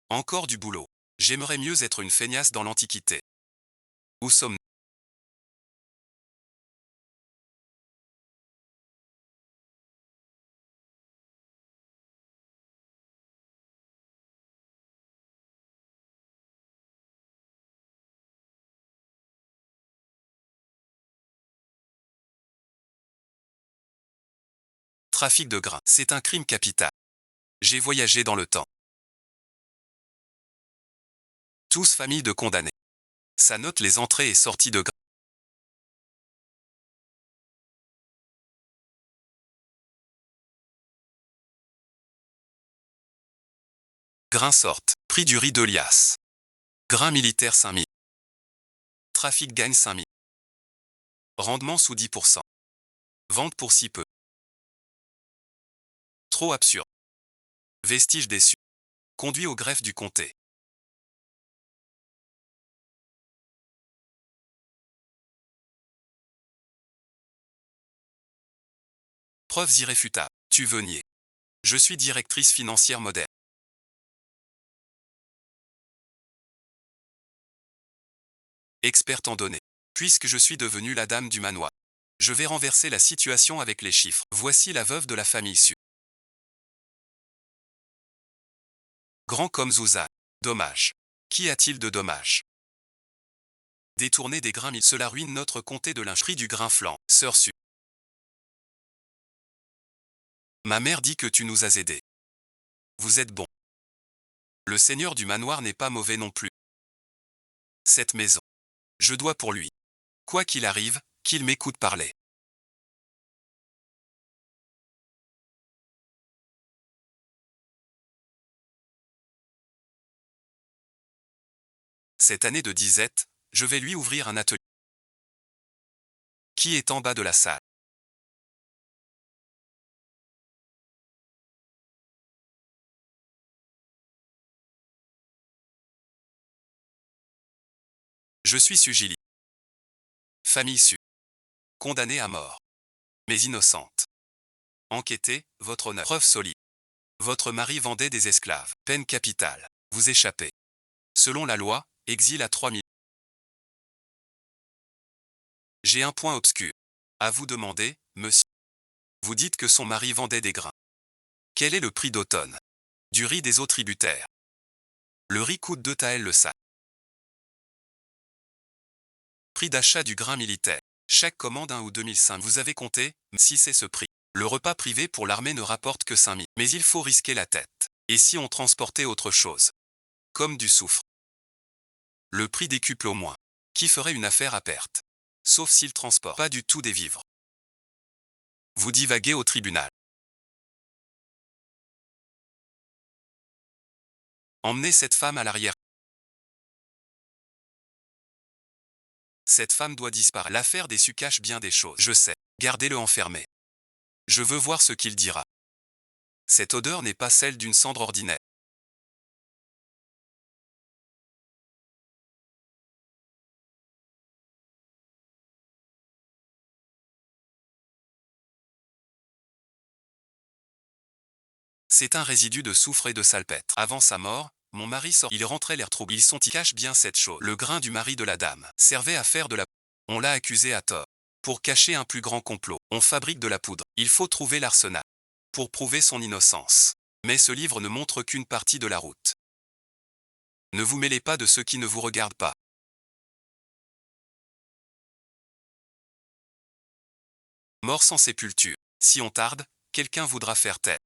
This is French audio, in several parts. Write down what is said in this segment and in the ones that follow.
Encore du boulot. J'aimerais mieux être une feignasse dans l'Antiquité. Où sommes-nous? Trafic de grains. C'est un crime capital. J'ai voyagé dans le temps. Tous familles de condamnés. Ça note les entrées et sorties de grains. Grains sortent. Prix du riz de liasse. Grains militaires 5000. Trafic gagne 5000. Rendement sous 10%. Vente pour si peu. Trop absurde. Vestige déçu. Conduit au greffe du comté. Preuves irréfutables. Tu veux nier. Je suis directrice financière moderne. Experte en données. Puisque je suis devenue la dame du manoir. Je vais renverser la situation avec les chiffres. Voici la veuve de la famille Su. Grand comme Zouzane. Dommage. Qu'y a-t-il de dommage? Détourner des grains mille. Cela ruine notre comté de linge. Prix du grain flanc. Sœur Su. Ma mère dit que tu nous as aidés. Vous êtes bon. Le seigneur du manoir n'est pas mauvais non plus. Cette maison. Je dois pour lui. Quoi qu'il arrive, qu'il m'écoute parler. Cette année de disette, je vais lui ouvrir un atelier. Qui est en bas de la salle? Je suis Sugili. Famille Su. Condamnée à mort. Mais innocente. Enquêtez, votre honneur. Preuve solide. Votre mari vendait des esclaves. Peine capitale. Vous échappez. Selon la loi, exil à 3000. J'ai un point obscur. À vous demander, monsieur. Vous dites que son mari vendait des grains. Quel est le prix d'automne? Du riz des eaux tributaires. Le riz coûte 2 taels le sac. Prix d'achat du grain militaire. Chaque commande 1 ou 2005. Vous avez compté, si c'est ce prix. Le repas privé pour l'armée ne rapporte que 5000. Mais il faut risquer la tête. Et si on transportait autre chose? Comme du soufre. Le prix décuple au moins. Qui ferait une affaire à perte? Sauf s'il transporte pas du tout des vivres. Vous divaguez au tribunal. Emmenez cette femme à l'arrière. Cette femme doit disparaître. L'affaire des Su cache bien des choses. Je sais. Gardez-le enfermé. Je veux voir ce qu'il dira. Cette odeur n'est pas celle d'une cendre ordinaire. C'est un résidu de soufre et de salpêtre. Avant sa mort, mon mari sort. Il rentrait l'air troublé. Ils sont y cache bien cette chose. Le grain du mari de la dame servait à faire de la. On l'a accusé à tort. Pour cacher un plus grand complot, on fabrique de la poudre. Il faut trouver l'arsenal. Pour prouver son innocence. Mais ce livre ne montre qu'une partie de la route. Ne vous mêlez pas de ceux qui ne vous regardent pas. Mort sans sépulture. Si on tarde, quelqu'un voudra faire taire.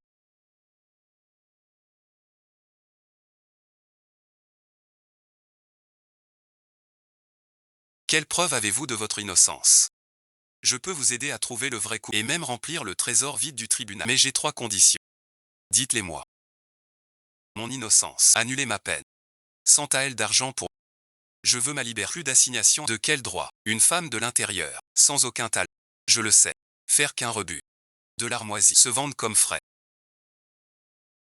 Quelle preuve avez-vous de votre innocence? Je peux vous aider à trouver le vrai coup et même remplir le trésor vide du tribunal. Mais j'ai 3 conditions. Dites-les-moi. Mon innocence. Annulez ma peine. 100 taels d'argent pour. Je veux ma liberté. Plus d'assignation. De quel droit? Une femme de l'intérieur. Sans aucun talent. Je le sais. Faire qu'un rebut. De l'armoisie. Se vendre comme frais.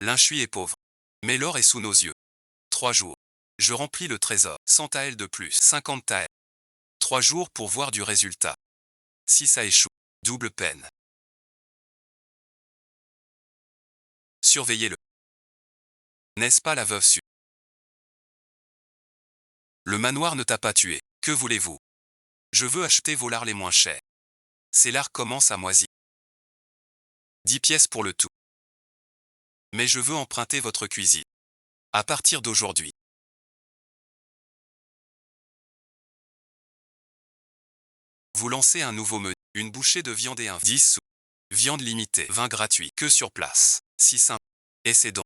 L'inchui est pauvre. Mais l'or est sous nos yeux. 3 jours. Je remplis le trésor. 100 taels de plus. 50 taels. 3 jours pour voir du résultat. Si ça échoue. Double peine. Surveillez-le. N'est-ce pas la veuve Su? Le manoir ne t'a pas tué. Que voulez-vous? Je veux acheter vos lards les moins chers. Ces lards commencent à moisir. 10 pièces pour le tout. Mais je veux emprunter votre cuisine. À partir d'aujourd'hui. Vous lancez un nouveau menu. Une bouchée de viande et un 10 sous. Viande limitée, vin gratuit, que sur place. Si simple. Et c'est donc.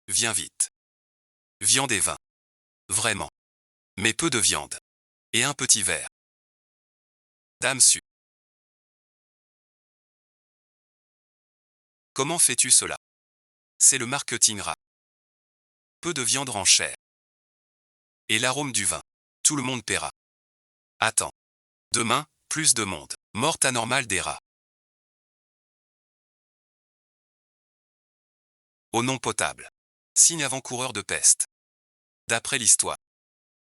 Viens vite. Viande et vin. Vraiment. Mais peu de viande. Et un petit verre. Dame Su. Comment fais-tu cela? C'est le marketing rap. Peu de viande en chair. Et l'arôme du vin. Tout le monde paiera. Attends. Demain, plus de monde. Morte anormale des rats. Eau non potable. Signe avant-coureur de peste. D'après l'histoire.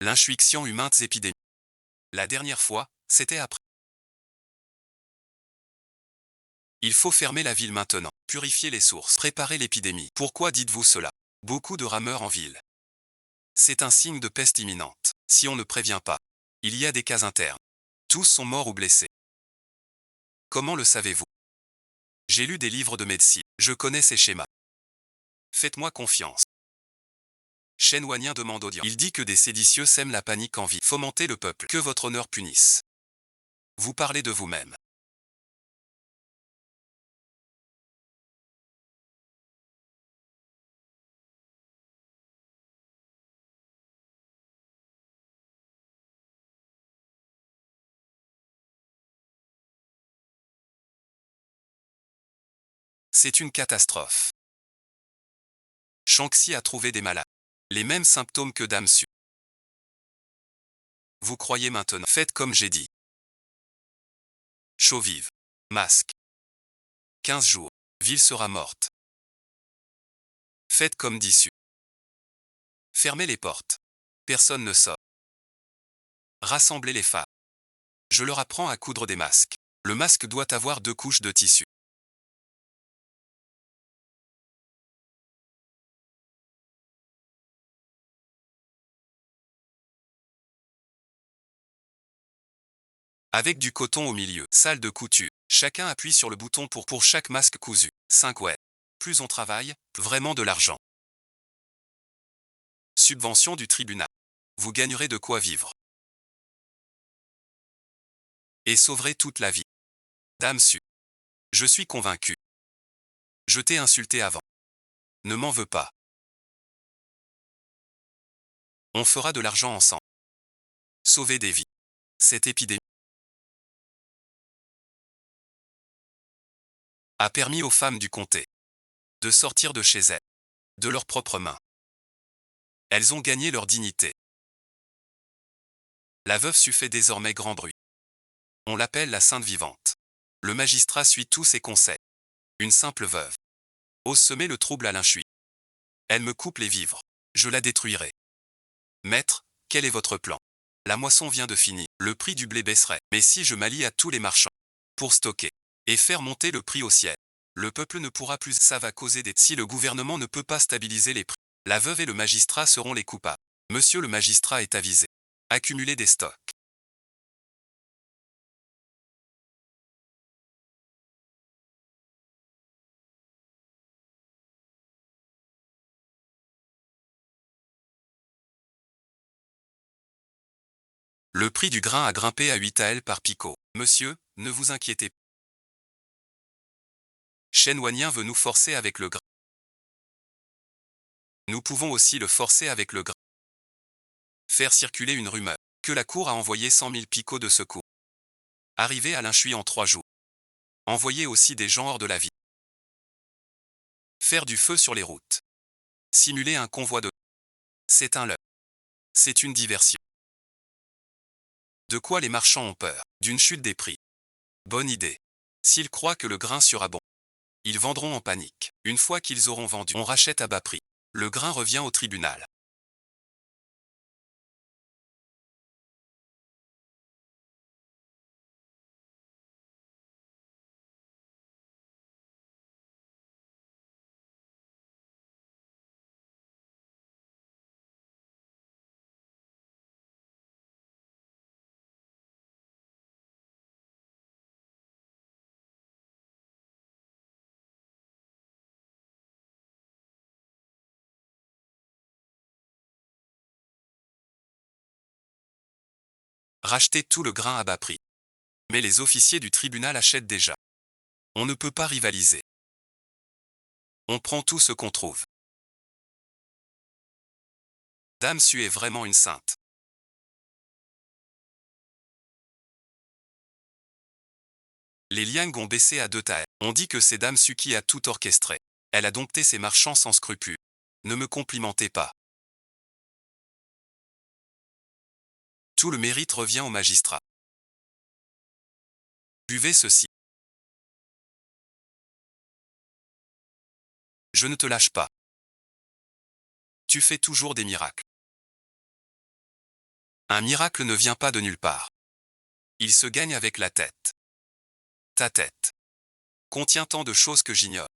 L'inchuiction humaine épidémie. La dernière fois, c'était après. Il faut fermer la ville maintenant, purifier les sources, préparer l'épidémie. Pourquoi dites-vous cela? Beaucoup de rameurs en ville. C'est un signe de peste imminente. Si on ne prévient pas, il y a des cas internes. Tous sont morts ou blessés. Comment le savez-vous? J'ai lu des livres de médecine. Je connais ces schémas. Faites-moi confiance. Shen Wanyan demande audience. Il dit que des séditieux sèment la panique en ville. Fomentez le peuple. Que votre honneur punisse. Vous parlez de vous-même. C'est une catastrophe. Shanxi a trouvé des malades. Les mêmes symptômes que Dame Su. Vous croyez maintenant. Faites comme j'ai dit. Chaud vive. Masque. 15 jours. Ville sera morte. Faites comme dit Su. Fermez les portes. Personne ne sort. Rassemblez les femmes. Je leur apprends à coudre des masques. Le masque doit avoir 2 couches de tissu. Avec du coton au milieu. Salle de couture. Chacun appuie sur le bouton pour chaque masque cousu. 5 ouais. Plus on travaille, vraiment de l'argent. Subvention du tribunal. Vous gagnerez de quoi vivre. Et sauverez toute la vie. Dame Su. Je suis convaincu. Je t'ai insulté avant. Ne m'en veux pas. On fera de l'argent ensemble. Sauver des vies. Cette épidémie a permis aux femmes du comté de sortir de chez elles, de leurs propres mains. Elles ont gagné leur dignité. La veuve Su fait désormais grand bruit. On l'appelle la sainte vivante. Le magistrat suit tous ses conseils. Une simple veuve ose semer le trouble à l'inchui. Elle me coupe les vivres. Je la détruirai. Maître, quel est votre plan? La moisson vient de finir. Le prix du blé baisserait. Mais si je m'allie à tous les marchands pour stocker et faire monter le prix au ciel, le peuple ne pourra plus. Ça va causer des... Si le gouvernement ne peut pas stabiliser les prix, la veuve et le magistrat seront les coupables. Monsieur le magistrat est avisé. Accumuler des stocks. Le prix du grain a grimpé à 8 AL par picot. Monsieur, ne vous inquiétez pas. Shen Wanyan veut nous forcer avec le grain. Nous pouvons aussi le forcer avec le grain. Faire circuler une rumeur que la cour a envoyé 100 000 picots de secours. Arriver à l'inchui en 3 jours. Envoyer aussi des gens hors de la ville. Faire du feu sur les routes. Simuler un convoi de... C'est un leurre. C'est une diversion. De quoi les marchands ont peur? D'une chute des prix. Bonne idée. S'ils croient que le grain sera bon, ils vendront en panique. Une fois qu'ils auront vendu, on rachète à bas prix. Le grain revient au tribunal. Racheter tout le grain à bas prix. Mais les officiers du tribunal achètent déjà. On ne peut pas rivaliser. On prend tout ce qu'on trouve. Dame Su est vraiment une sainte. Les Liang ont baissé à 2 taels. On dit que c'est Dame Su qui a tout orchestré. Elle a dompté ces marchands sans scrupule. Ne me complimentez pas. Tout le mérite revient au magistrat. Buvez ceci. Je ne te lâche pas. Tu fais toujours des miracles. Un miracle ne vient pas de nulle part. Il se gagne avec la tête. Ta tête contient tant de choses que j'ignore.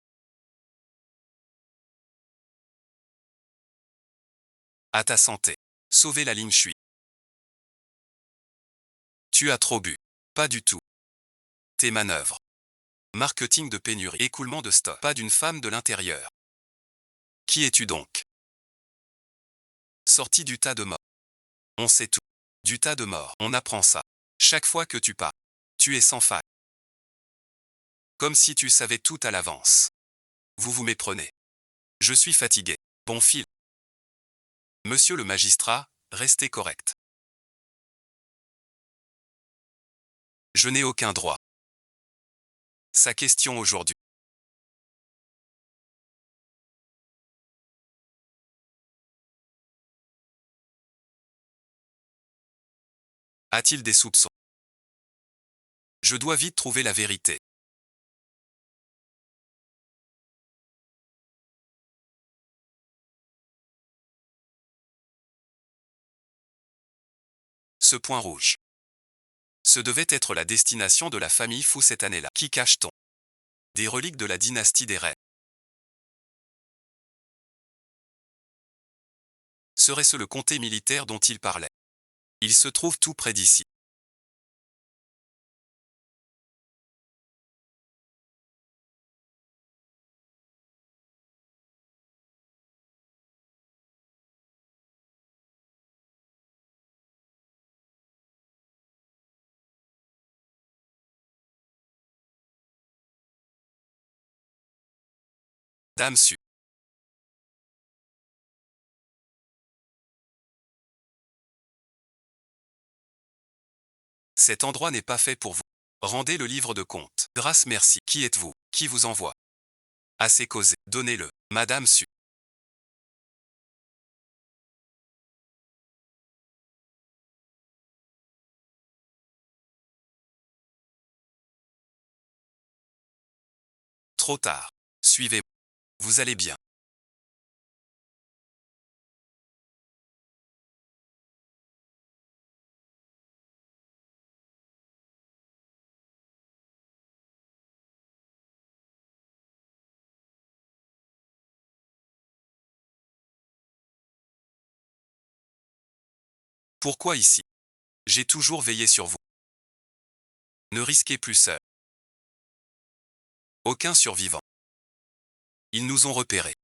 À ta santé. Sauvez la ligne Shui. Tu as trop bu. Pas du tout. Tes manœuvres. Marketing de pénurie. Écoulement de stock. Pas d'une femme de l'intérieur. Qui es-tu donc? Sorti du tas de morts. On sait tout. Du tas de morts. On apprend ça. Chaque fois que tu pars. Tu es sans faille. Comme si tu savais tout à l'avance. Vous vous méprenez. Je suis fatigué. Bon fil. Monsieur le magistrat, restez correct. Je n'ai aucun droit. Sa question aujourd'hui. A-t-il des soupçons? Je dois vite trouver la vérité. Ce point rouge. Ce devait être la destination de la famille Fu cette année-là. Qui cache-t-on? Des reliques de la dynastie des Rêves. Serait-ce le comté militaire dont il parlait? Il se trouve tout près d'ici. Dame Su. Cet endroit n'est pas fait pour vous. Rendez le livre de compte. Grâce merci. Qui êtes-vous? Qui vous envoie? Assez causé. Donnez-le. Madame Su. Trop tard. Suivez-moi. Vous allez bien. Pourquoi ici? J'ai toujours veillé sur vous. Ne risquez plus seul. Aucun survivant. Ils nous ont repérés.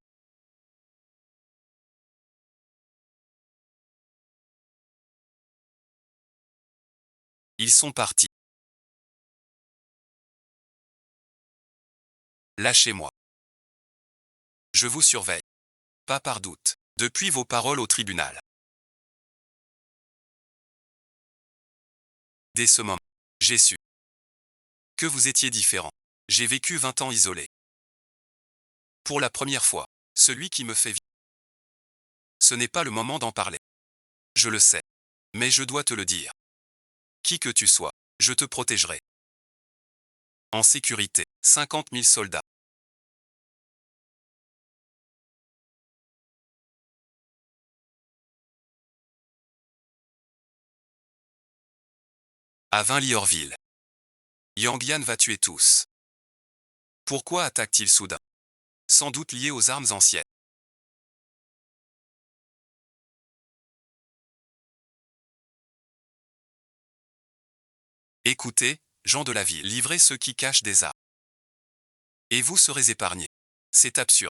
Ils sont partis. Lâchez-moi. Je vous surveille. Pas par doute. Depuis vos paroles au tribunal. Dès ce moment, j'ai su que vous étiez différent. J'ai vécu 20 ans isolé. Pour la première fois, celui qui me fait vivre. Ce n'est pas le moment d'en parler. Je le sais. Mais je dois te le dire. Qui que tu sois, je te protégerai. En sécurité, 50 000 soldats. À 20 Liorville. Yang Yan va tuer tous. Pourquoi attaque-t-il soudain? Sans doute lié aux armes anciennes. Écoutez, gens de la ville, livrez ceux qui cachent des armes. Et vous serez épargnés. C'est absurde.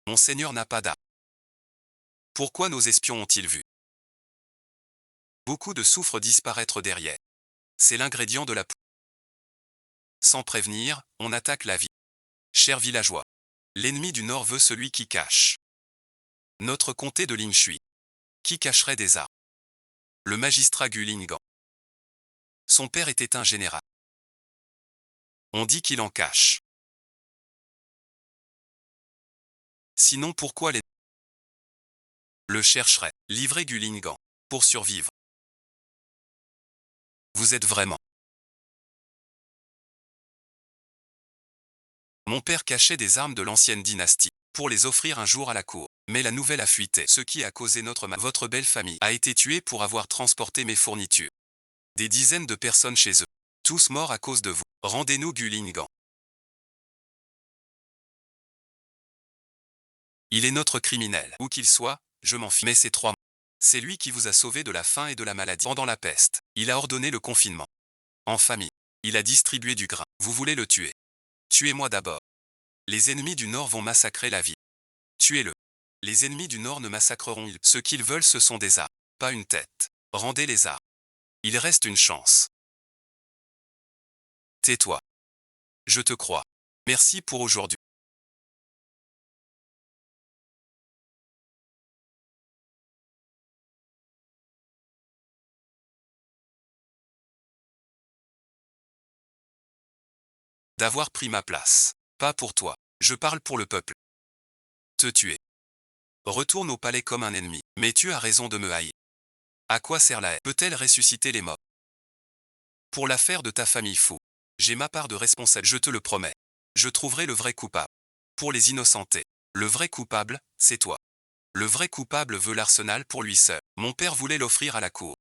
Mon seigneur n'a pas d'armes. Pourquoi nos espions ont-ils vu? Beaucoup de soufre disparaître derrière. C'est l'ingrédient de la poudre. Sans prévenir, on attaque la vie. Chers villageois, l'ennemi du Nord veut celui qui cache. Notre comté de Lingshui. Qui cacherait des armes? Le magistrat Gulingan. Son père était un général. On dit qu'il en cache. Sinon pourquoi les le chercherait, livré Gulingan, pour survivre? Vous êtes vraiment. Mon père cachait des armes de l'ancienne dynastie, pour les offrir un jour à la cour. Mais la nouvelle a fuité, ce qui a causé votre belle famille a été tuée pour avoir transporté mes fournitures. Des dizaines de personnes chez eux. Tous morts à cause de vous. Rendez-nous Gulingan. Il est notre criminel. Où qu'il soit, je m'en fiche. Mais c'est 3 mois. C'est lui qui vous a sauvé de la faim et de la maladie. Pendant la peste, il a ordonné le confinement. En famille, il a distribué du grain. Vous voulez le tuer? Tuez-moi d'abord. Les ennemis du Nord vont massacrer la ville. Tuez-le. Les ennemis du Nord ne massacreront ils. Ce qu'ils veulent ce sont des armes, pas une tête. Rendez les armes. Il reste une chance. Tais-toi. Je te crois. Merci pour aujourd'hui. D'avoir pris ma place. Pas pour toi. Je parle pour le peuple. Te tuer. Retourne au palais comme un ennemi. Mais tu as raison de me haïr. À quoi sert la haine? Peut-elle ressusciter les morts? Pour l'affaire de ta famille fou, j'ai ma part de responsable, je te le promets. Je trouverai le vrai coupable. Pour les innocentés, le vrai coupable, c'est toi. Le vrai coupable veut l'arsenal pour lui seul. Mon père voulait l'offrir à la cour.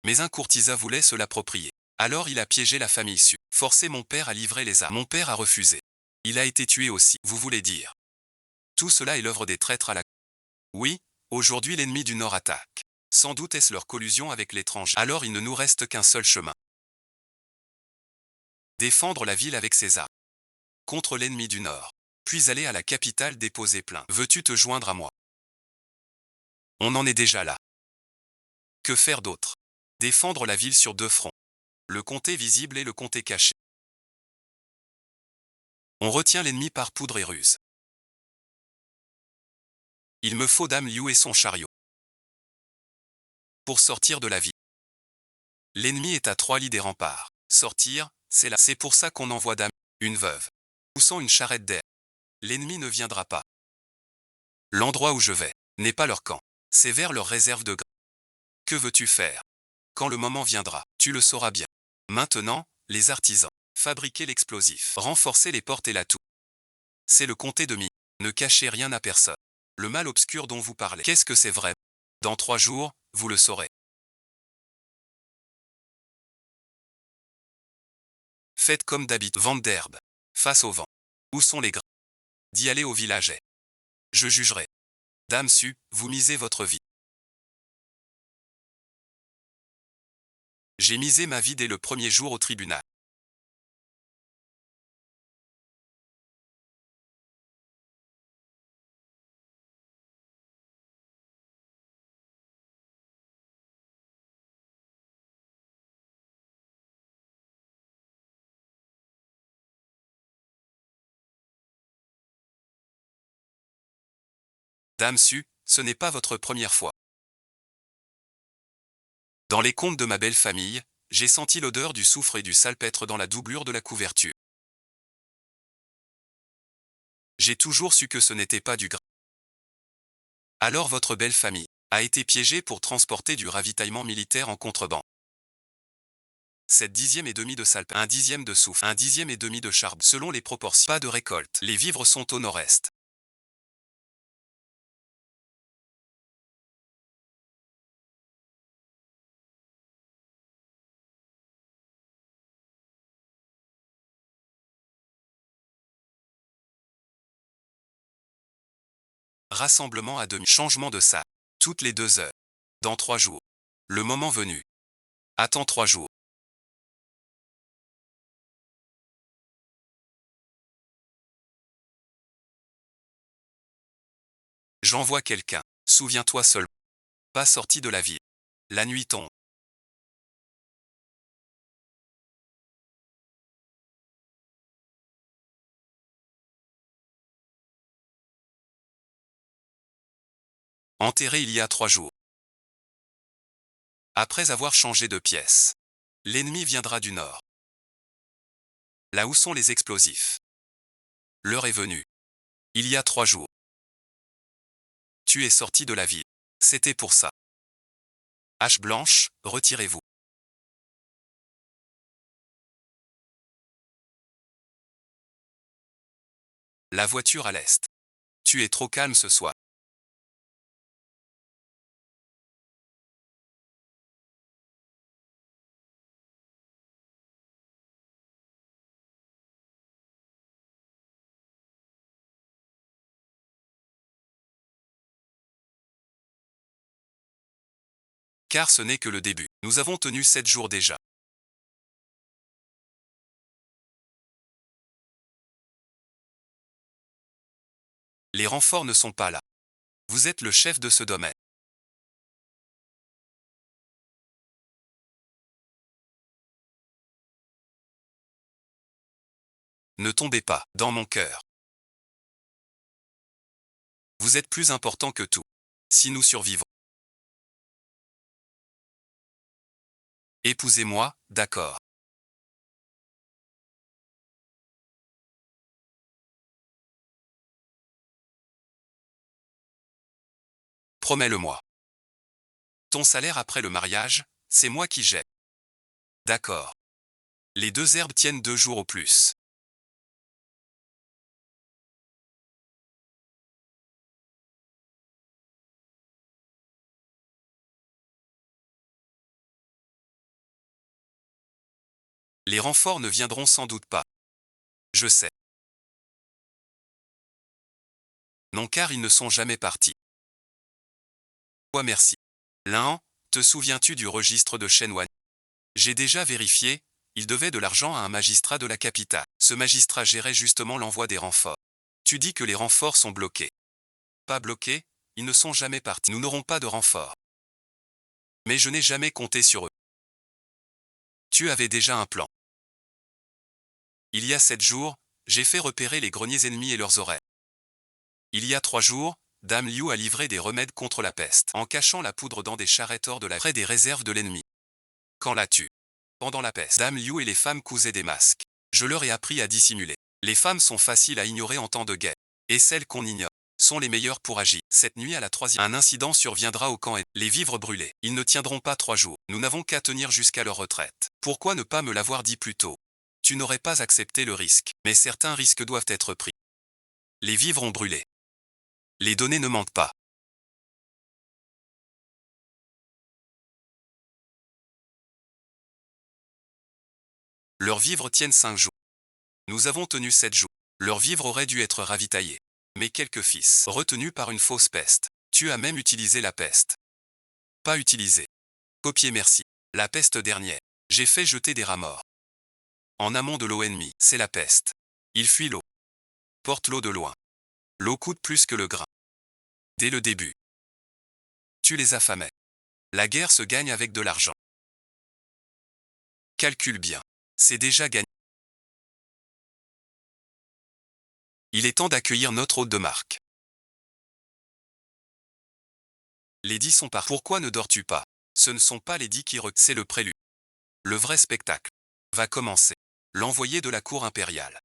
Mais un courtisan voulait se l'approprier. Alors il a piégé la famille Su, forcé mon père à livrer les armes. Mon père a refusé. Il a été tué aussi, vous voulez dire. Tout cela est l'œuvre des traîtres à la cour. Oui, aujourd'hui l'ennemi du Nord attaque. Sans doute est-ce leur collusion avec l'étranger. Alors il ne nous reste qu'un seul chemin. Défendre la ville avec ses armes. Contre l'ennemi du Nord. Puis aller à la capitale déposer plainte. Veux-tu te joindre à moi? On en est déjà là. Que faire d'autre? Défendre la ville sur 2 fronts. Le comté visible et le comté caché. On retient l'ennemi par poudre et ruse. Il me faut Dame Liu et son chariot. Pour sortir de la ville. L'ennemi est à 3 lits des remparts. Sortir, c'est là. C'est pour ça qu'on envoie Dame, une veuve, poussant une charrette d'air. L'ennemi ne viendra pas. L'endroit où je vais n'est pas leur camp. C'est vers leur réserve de grains. Que veux-tu faire? Quand le moment viendra, tu le sauras bien. Maintenant, les artisans. Fabriquer l'explosif. Renforcer les portes et la tour. C'est le comté de Mi. Ne cachez rien à personne. Le mal obscur dont vous parlez. Qu'est-ce que c'est vrai? Dans 3 jours, vous le saurez. Faites comme d'habitude. Vente d'herbe. Face au vent. Où sont les grains? D'y aller au village. Je jugerai. Dame Su, vous misez votre vie. J'ai misé ma vie dès le premier jour au tribunal. Dame Su, ce n'est pas votre première fois. Dans les contes de ma belle famille, j'ai senti l'odeur du soufre et du salpêtre dans la doublure de la couverture. J'ai toujours su que ce n'était pas du grain. Alors votre belle famille a été piégée pour transporter du ravitaillement militaire en contrebande. 7/10 de salpêtre, 1/10 de soufre, 1/10 de charbon, selon les proportions. Pas de récolte. Les vivres sont au nord-est. Rassemblement à demi. Changement de salle. Toutes les 2 heures. Dans 3 jours. Le moment venu. Attends 3 jours. J'envoie quelqu'un. Souviens-toi seulement. Pas sorti de la ville. La nuit tombe. Enterré il y a 3 jours. Après avoir changé de pièce. L'ennemi viendra du nord. Là où sont les explosifs. L'heure est venue. Il y a 3 jours. Tu es sorti de la ville. C'était pour ça. Hache blanche, retirez-vous. La voiture à l'est. Tu es trop calme ce soir. Car ce n'est que le début. Nous avons tenu 7 jours déjà. Les renforts ne sont pas là. Vous êtes le chef de ce domaine. Ne tombez pas dans mon cœur. Vous êtes plus important que tout. Si nous survivons. Épousez-moi, d'accord. Promets-le-moi. Ton salaire après le mariage, c'est moi qui gère. D'accord. Les 2 herbes tiennent 2 jours au plus. Les renforts ne viendront sans doute pas. Je sais. Non car ils ne sont jamais partis. Ouais merci. L'un, te souviens-tu du registre de Shenwan? J'ai déjà vérifié, il devait de l'argent à un magistrat de la capitale. Ce magistrat gérait justement l'envoi des renforts. Tu dis que les renforts sont bloqués. Pas bloqués, ils ne sont jamais partis. Nous n'aurons pas de renforts. Mais je n'ai jamais compté sur eux. Tu avais déjà un plan. Il y a 7 jours, j'ai fait repérer les greniers ennemis et leurs horaires. Il y a 3 jours, Dame Liu a livré des remèdes contre la peste, en cachant la poudre dans des charrettes hors de la près des réserves de l'ennemi. Quand l'as-tu? Pendant la peste, Dame Liu et les femmes cousaient des masques. Je leur ai appris à dissimuler. Les femmes sont faciles à ignorer en temps de guerre. Et celles qu'on ignore sont les meilleures pour agir. Cette nuit à la 3e, un incident surviendra au camp et les vivres brûlés. Ils ne tiendront pas 3 jours. Nous n'avons qu'à tenir jusqu'à leur retraite. Pourquoi ne pas me l'avoir dit plus tôt? Tu n'aurais pas accepté le risque. Mais certains risques doivent être pris. Les vivres ont brûlé. Les données ne manquent pas. Leurs vivres tiennent 5 jours. Nous avons tenu 7 jours. Leurs vivres auraient dû être ravitaillés. Mais quelques fils, retenus par une fausse peste. Tu as même utilisé la peste. Pas utilisé. Copier merci. La peste dernière. J'ai fait jeter des rats morts. En amont de l'eau ennemie, c'est la peste. Il fuit l'eau. Porte l'eau de loin. L'eau coûte plus que le grain. Dès le début. Tu les affamais. La guerre se gagne avec de l'argent. Calcule bien. C'est déjà gagné. Il est temps d'accueillir notre hôte de marque. Les 10 sont par. Pourquoi ne dors-tu pas? Ce ne sont pas les 10 qui c'est le prélude. Le vrai spectacle va commencer. L'envoyé de la cour impériale.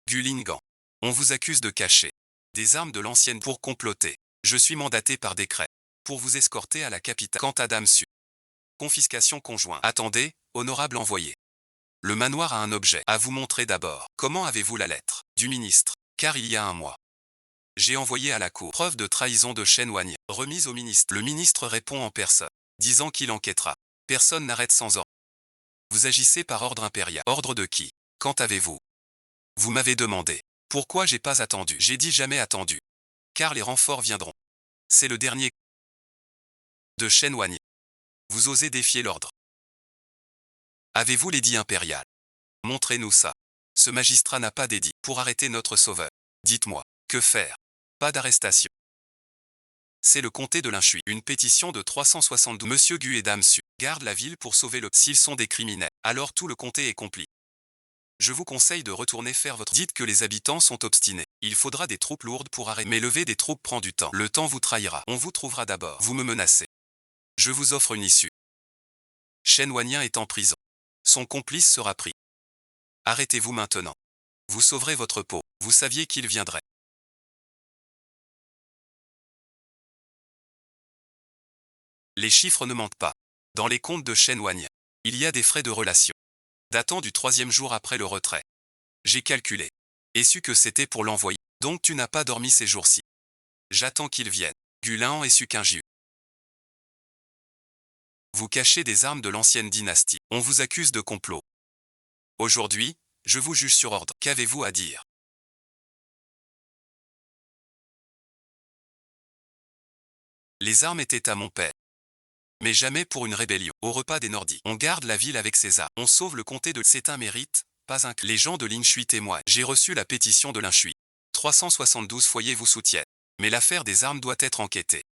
Gulingan. On vous accuse de cacher des armes de l'ancienne pour comploter. Je suis mandaté par décret pour vous escorter à la capitale. Quant à Dame Su. Confiscation conjointe. Attendez, honorable envoyé. Le manoir a un objet à vous montrer d'abord. Comment avez-vous la lettre du ministre? Car il y a un mois. J'ai envoyé à la cour preuve de trahison de Shen Wanyi, remise au ministre. Le ministre répond en personne, disant qu'il enquêtera. Personne n'arrête sans ordre. Vous agissez par ordre impérial. Ordre de qui? Quand avez-vous? Vous m'avez demandé. Pourquoi j'ai pas attendu? J'ai dit jamais attendu. Car les renforts viendront. C'est le dernier de Shen Wanyi. Vous osez défier l'ordre. Avez-vous l'édit impérial? Montrez-nous ça. Ce magistrat n'a pas d'édit pour arrêter notre sauveur. Dites-moi, que faire? Pas d'arrestation. C'est le comté de l'Inchui. Une pétition de 372. Monsieur Gu et Dame Su gardent la ville pour sauver le... S'ils sont des criminels, alors tout le comté est complice. Je vous conseille de retourner faire votre... Dites que les habitants sont obstinés. Il faudra des troupes lourdes pour arrêter. Mais lever des troupes prend du temps. Le temps vous trahira. On vous trouvera d'abord. Vous me menacez. Je vous offre une issue. Shen Wanyan est en prison. Son complice sera pris. Arrêtez-vous maintenant. Vous sauverez votre peau. Vous saviez qu'il viendrait. Les chiffres ne mentent pas. Dans les comptes de Shen Wanyan, il y a des frais de relation. Datant du 3e jour après le retrait. J'ai calculé. Et su que c'était pour l'envoyer. Donc tu n'as pas dormi ces jours-ci. J'attends qu'il vienne. Gulan et su qu'un Jiu. Vous cachez des armes de l'ancienne dynastie. On vous accuse de complot. Aujourd'hui, je vous juge sur ordre. Qu'avez-vous à dire? Les armes étaient à mon père. Mais jamais pour une rébellion. Au repas des Nordiques, on garde la ville avec ses armes. On sauve le comté de... C'est un mérite, pas un... Les gens de l'Inchui témoignent. J'ai reçu la pétition de l'Inchui. 372 foyers vous soutiennent. Mais l'affaire des armes doit être enquêtée.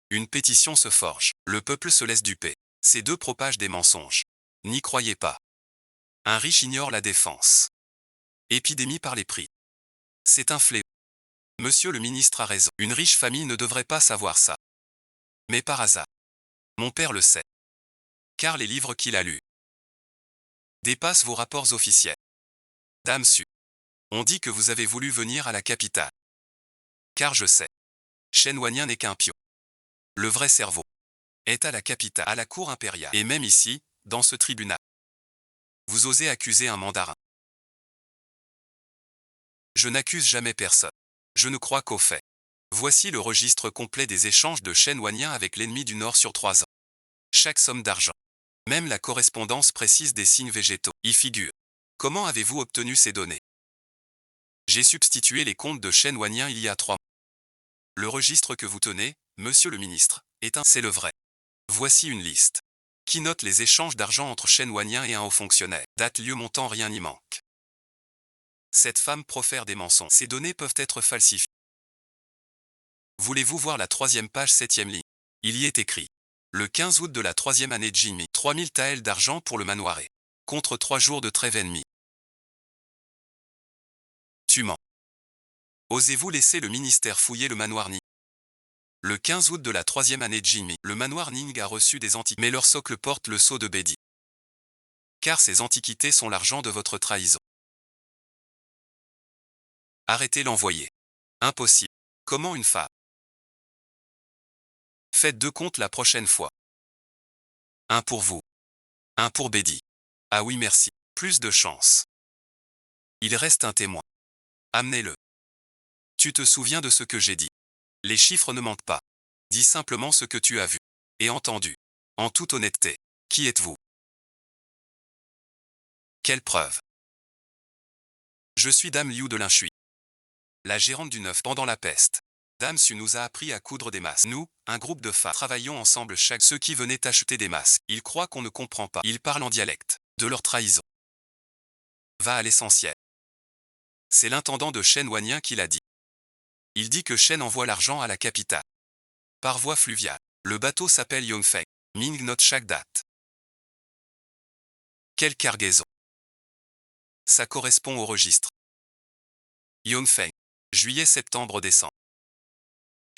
Une pétition se forge. Le peuple se laisse duper. Ces deux propagent des mensonges. N'y croyez pas. Un riche ignore la défense. Épidémie par les prix. C'est un fléau. Monsieur le ministre a raison. Une riche famille ne devrait pas savoir ça. Mais par hasard. Mon père le sait. Car les livres qu'il a lus dépassent vos rapports officiels. Dame Su. On dit que vous avez voulu venir à la capitale. Car je sais. Shen Wanyan n'est qu'un pion. Le vrai cerveau est à la capitale, à la cour impériale. Et même ici, dans ce tribunal. Vous osez accuser un mandarin. Je n'accuse jamais personne. Je ne crois qu'aux faits. Voici le registre complet des échanges de Shen Wanyan avec l'ennemi du Nord sur 3 ans. Chaque somme d'argent. Même la correspondance précise des signes végétaux y figure. Comment avez-vous obtenu ces données? J'ai substitué les comptes de Shen Wanyan il y a 3 mois. Le registre que vous tenez, monsieur le ministre, c'est le vrai. Voici une liste. Qui note les échanges d'argent entre Shen Wanyan et un haut fonctionnaire. Date, lieu, montant, rien n'y manque. Cette femme profère des mensonges. Ces données peuvent être falsifiées. Voulez-vous voir la 3e page 7e ligne? Il y est écrit. Le 15 août de la 3e année de Jimmy, 3000 taels d'argent pour le manoiré. Contre 3 jours de trêve ennemie. Tu mens. Osez-vous laisser le ministère fouiller le manoir Ning? Le 15 août de la 3e année de Jimmy, le manoir Ning a reçu des antiquités. Mais leur socle porte le sceau de Bédi. Car ces antiquités sont l'argent de votre trahison. Arrêtez l'envoyer. Impossible. Comment une femme? Faites 2 comptes la prochaine fois. Un pour vous. Un pour Bédi. Ah oui merci. Plus de chance. Il reste un témoin. Amenez-le. Tu te souviens de ce que j'ai dit? Les chiffres ne mentent pas. Dis simplement ce que tu as vu. Et entendu. En toute honnêteté. Qui êtes-vous? Quelle preuve? Je suis Dame Liu de l'Inchui. La gérante du Neuf pendant la peste. Dame Su nous a appris à coudre des masques. Nous, un groupe de femmes, travaillons ensemble chaque... Ceux qui venaient acheter des masques. Ils croient qu'on ne comprend pas. Ils parlent en dialecte. De leur trahison. Va à l'essentiel. C'est l'intendant de Shen Wanyan qui l'a dit. Il dit que Shen envoie l'argent à la capitale. Par voie fluviale. Le bateau s'appelle Yongfeng. Ming note chaque date. Quelle cargaison? Ça correspond au registre. Yongfeng. Juillet, septembre, décembre.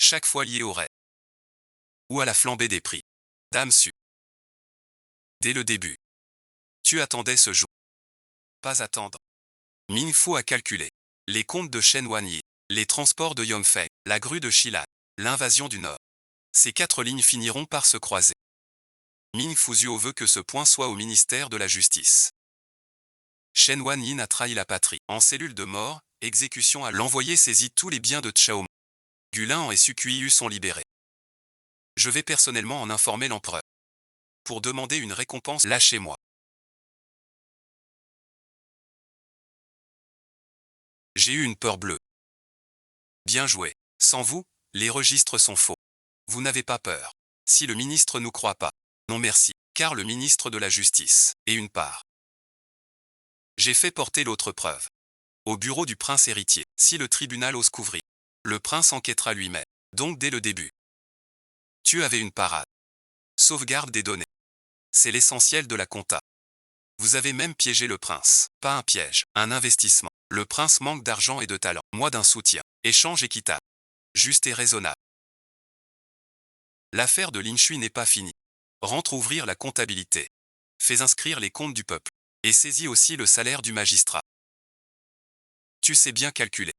Chaque fois lié au raid. Ou à la flambée des prix. Dame Su. Dès le début. Tu attendais ce jour. Pas attendre. Ming Fu a calculé. Les comptes de Shen Wanyi. Les transports de Yongfeng. La grue de Shilan. L'invasion du Nord. Ces 4 lignes finiront par se croiser. Ming Fuzhuo veut que ce point soit au ministère de la Justice. Shen Wanyin a trahi la patrie. En cellule de mort, exécution à l'envoyé saisit tous les biens de Chao. Gulan et Sukuiyu sont libérés. Je vais personnellement en informer l'empereur. Pour demander une récompense, lâchez-moi. J'ai eu une peur bleue. Bien joué. Sans vous, les registres sont faux. Vous n'avez pas peur. Si le ministre nous croit pas. Non merci, car le ministre de la Justice est une part. J'ai fait porter l'autre preuve. Au bureau du prince héritier, si le tribunal ose couvrir. Le prince enquêtera lui-même. Donc dès le début. Tu avais une parade. Sauvegarde des données. C'est l'essentiel de la compta. Vous avez même piégé le prince. Pas un piège, un investissement. Le prince manque d'argent et de talent. Moi d'un soutien. Échange équitable. Juste et raisonnable. L'affaire de Lin Shui n'est pas finie. Rentre ouvrir la comptabilité. Fais inscrire les comptes du peuple. Et saisis aussi le salaire du magistrat. Tu sais bien calculer.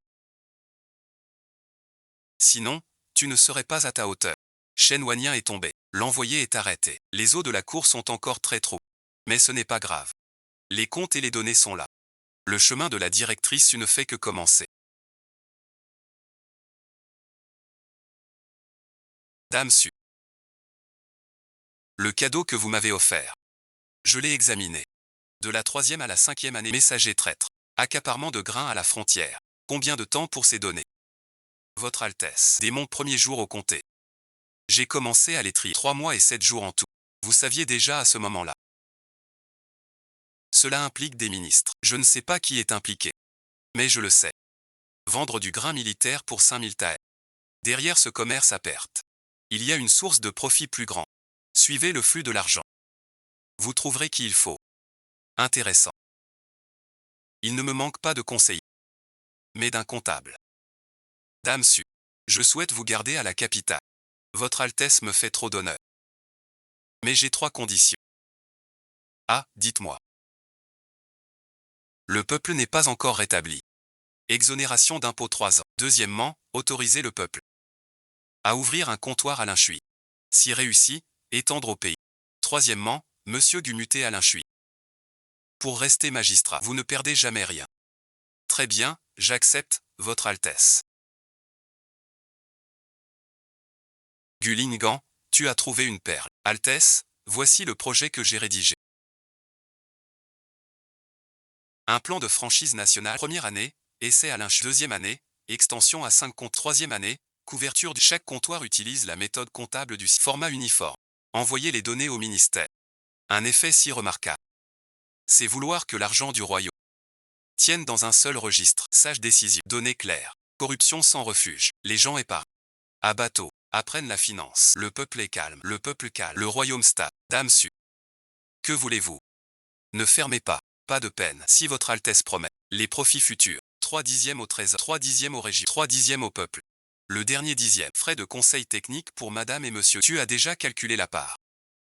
Sinon, tu ne serais pas à ta hauteur. Shen Wanyan est tombé. L'envoyé est arrêté. Les eaux de la cour sont encore très troubles. Mais ce n'est pas grave. Les comptes et les données sont là. Le chemin de la directrice ne fait que commencer. Dame Su. Le cadeau que vous m'avez offert. Je l'ai examiné. De la 3e à la 5e année, messager traître. Accaparement de grains à la frontière. Combien de temps pour ces données? Votre Altesse. Dès mon premier jour au comté. J'ai commencé à les trier 3 mois et 7 jours en tout. Vous saviez déjà à ce moment-là. Cela implique des ministres. Je ne sais pas qui est impliqué. Mais je le sais. Vendre du grain militaire pour 5000 taels. Derrière ce commerce à perte, il y a une source de profit plus grand. Suivez le flux de l'argent. Vous trouverez qui il faut. Intéressant. Il ne me manque pas de conseillers, mais d'un comptable. Dame Su, je souhaite vous garder à la capitale. Votre Altesse me fait trop d'honneur. Mais j'ai 3 conditions. Ah, dites-moi. Le peuple n'est pas encore rétabli. Exonération d'impôt 3 ans. Deuxièmement, autoriser le peuple à ouvrir un comptoir à Lin Shui. Si réussi, étendre au pays. Troisièmement, Monsieur Gumuté à Lin Shui. Pour rester magistrat, vous ne perdez jamais rien. Très bien, j'accepte, Votre Altesse. Gulingan, tu as trouvé une perle. Altesse, voici le projet que j'ai rédigé. Un plan de franchise nationale. Première année, essai à Lin Shui. Deuxième année, extension à 5 comptes. Troisième année, couverture du... Chaque comptoir utilise la méthode comptable du format uniforme. Envoyer les données au ministère. Un effet si remarquable. C'est vouloir que l'argent du royaume tienne dans un seul registre. Sage décision. Données claires. Corruption sans refuge. Les gens épargnent. À bateau. Apprennent la finance. Le peuple est calme. Le peuple calme. Le royaume stable. Dame Su. Que voulez-vous? Ne fermez pas. Pas de peine. Si votre Altesse promet. Les profits futurs. 3/10 au trésor. 3/10 au régime. 3/10 au peuple. Le dernier 10e. Frais de conseil technique pour madame et monsieur. Tu as déjà calculé la part.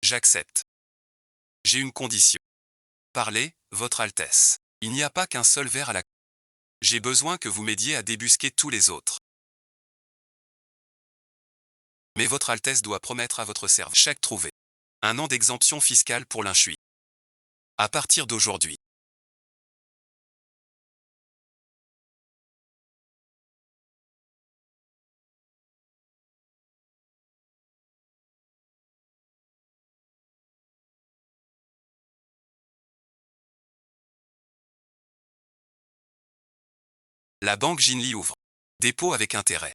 J'accepte. J'ai une condition. Parlez, Votre Altesse. Il n'y a pas qu'un seul verre à la... J'ai besoin que vous m'aidiez à débusquer tous les autres. Mais Votre Altesse doit promettre à votre servant chaque trouvé. Un an d'exemption fiscale pour Lin Shui. À partir d'aujourd'hui. La banque Jinli ouvre. Dépôt avec intérêt.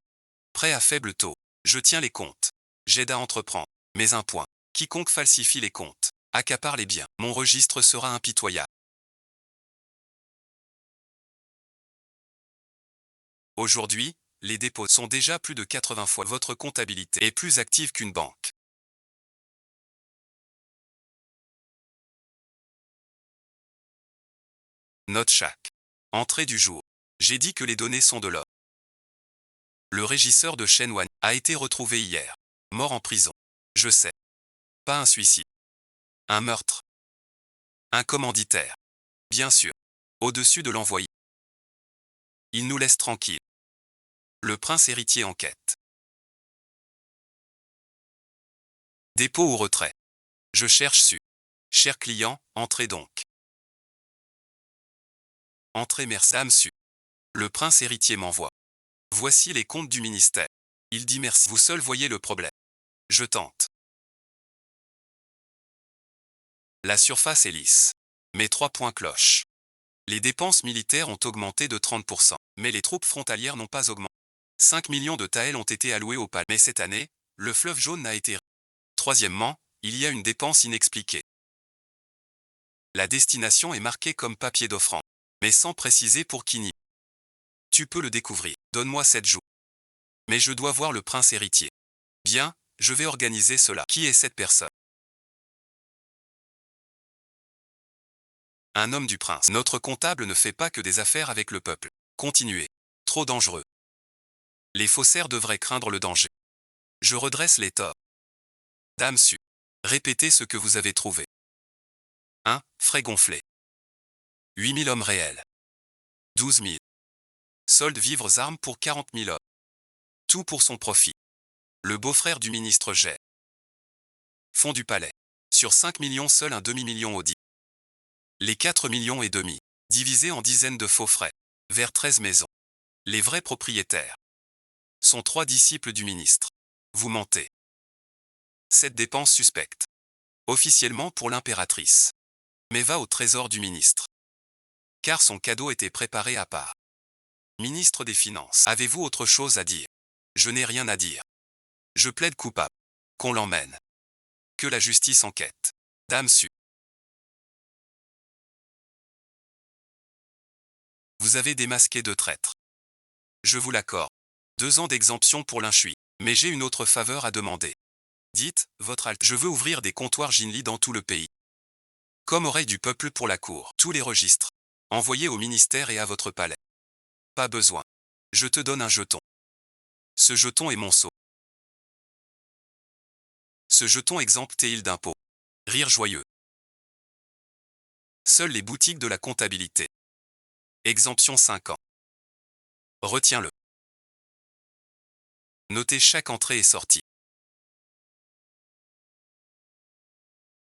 Prêt à faible taux. Je tiens les comptes. J'aide à entreprendre. Mais un point. Quiconque falsifie les comptes accapare les biens. Mon registre sera impitoyable. Aujourd'hui, les dépôts sont déjà plus de 80 fois. Votre comptabilité est plus active qu'une banque. Note chaque. Entrée du jour. J'ai dit que les données sont de l'or. Le régisseur de Shen Wanyan a été retrouvé hier. Mort en prison. Je sais. Pas un suicide. Un meurtre. Un commanditaire. Bien sûr. Au-dessus de l'envoyé. Il nous laisse tranquilles. Le prince héritier enquête. Dépôt ou retrait. Je cherche su. Cher client, entrez donc. Entrez merci. Dame su. Le prince héritier m'envoie. Voici les comptes du ministère. Il dit merci. Vous seul voyez le problème. Je tente. La surface est lisse. Mais 3 points cloches. Les dépenses militaires ont augmenté de 30%, mais les troupes frontalières n'ont pas augmenté. 5 millions de taels ont été alloués au palais. Mais cette année, le fleuve jaune n'a été... Troisièmement, il y a une dépense inexpliquée. La destination est marquée comme papier d'offrande, mais sans préciser pour qui ni. Tu peux le découvrir. Donne-moi 7 jours. Mais je dois voir le prince héritier. Bien, Je vais organiser cela. Qui est cette personne? Un homme du prince. Notre comptable ne fait pas que des affaires avec le peuple. Continuez. Trop dangereux. Les faussaires devraient craindre le danger. Je redresse les torts. Dame su. Répétez ce que vous avez trouvé. 1. Frais gonflés. 8 000 hommes réels. 12 000. Soldes vivres armes pour 40 000 hommes. Tout pour son profit. Le beau-frère du ministre gère. Fonds du palais. Sur 5 millions, seul un demi-million au dit. Les 4 millions et demi, divisés en dizaines de faux frais, vers 13 maisons. Les vrais propriétaires sont 3 disciples du ministre. Vous mentez. Cette dépense suspecte. Officiellement pour l'impératrice. Mais va au trésor du ministre. Car son cadeau était préparé à part. Ministre des Finances, avez-vous autre chose à dire? Je n'ai rien à dire. Je plaide coupable. Qu'on l'emmène. Que la justice enquête. Dame su. Vous avez démasqué 2 traîtres. Je vous l'accorde. 2 ans d'exemption pour l'inchui. Mais j'ai une autre faveur à demander. Dites, votre Altesse, je veux ouvrir des comptoirs Ginli dans tout le pays. Comme oreille du peuple pour la cour. Tous les registres. Envoyés au ministère et à votre palais. Pas besoin. Je te donne un jeton. Ce jeton est mon sceau. Ce jeton exempte tes îles d'impôts. Rire joyeux. Seules les boutiques de la comptabilité. Exemption 5 ans. Retiens-le. Notez chaque entrée et sortie.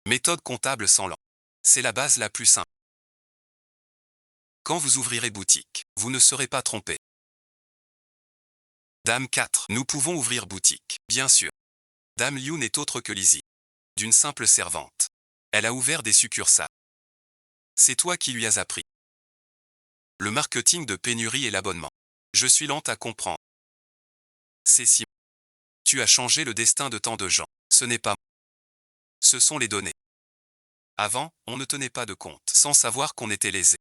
Méthode comptable sans langue. C'est la base la plus simple. Quand vous ouvrirez boutique, vous ne serez pas trompé. Dame 4. Nous pouvons ouvrir boutique, bien sûr. Dame Liu n'est autre que Lizzie. D'une simple servante. Elle a ouvert des succursales. C'est toi qui lui as appris. Le marketing de pénurie et l'abonnement. Je suis lente à comprendre. C'est si. Tu as changé le destin de tant de gens. Ce n'est pas. Ce sont les données. Avant, on ne tenait pas de compte, sans savoir qu'on était lésé.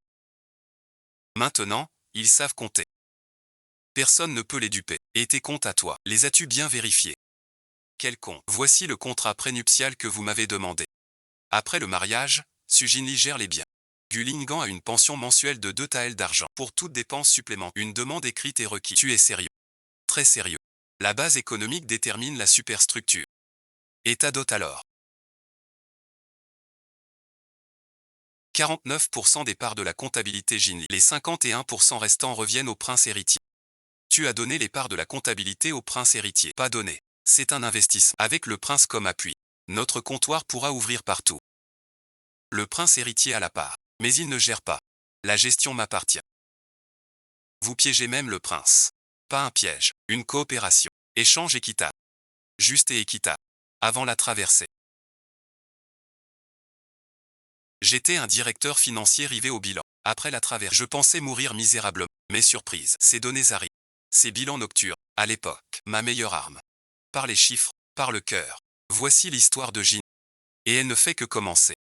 Maintenant, ils savent compter. Personne ne peut les duper. Et tes comptes à toi, les as-tu bien vérifiés? Quel compte? Voici le contrat prénuptial que vous m'avez demandé. Après le mariage, Sujinli gère les biens. Gulingan a une pension mensuelle de 2 taels d'argent. Pour toute dépense supplémentaire, une demande écrite est requise. Tu es sérieux? Très sérieux. La base économique détermine la superstructure. Et ta dot alors? 49% des parts de la comptabilité Ginli. Les 51% restants reviennent au prince héritier. Tu as donné les parts de la comptabilité au prince héritier. Pas donné. C'est un investissement. Avec le prince comme appui, notre comptoir pourra ouvrir partout. Le prince héritier a la part. Mais il ne gère pas. La gestion m'appartient. Vous piégez même le prince. Pas un piège, une coopération. Échange équitable. Juste et équitable. Avant la traversée. J'étais un directeur financier rivé au bilan. Après la traversée, je pensais mourir misérablement. Mais surprise, ces données arrivent. Ces bilans nocturnes, à l'époque, ma meilleure arme. Par les chiffres, par le cœur. Voici l'histoire de Gin. Et elle ne fait que commencer.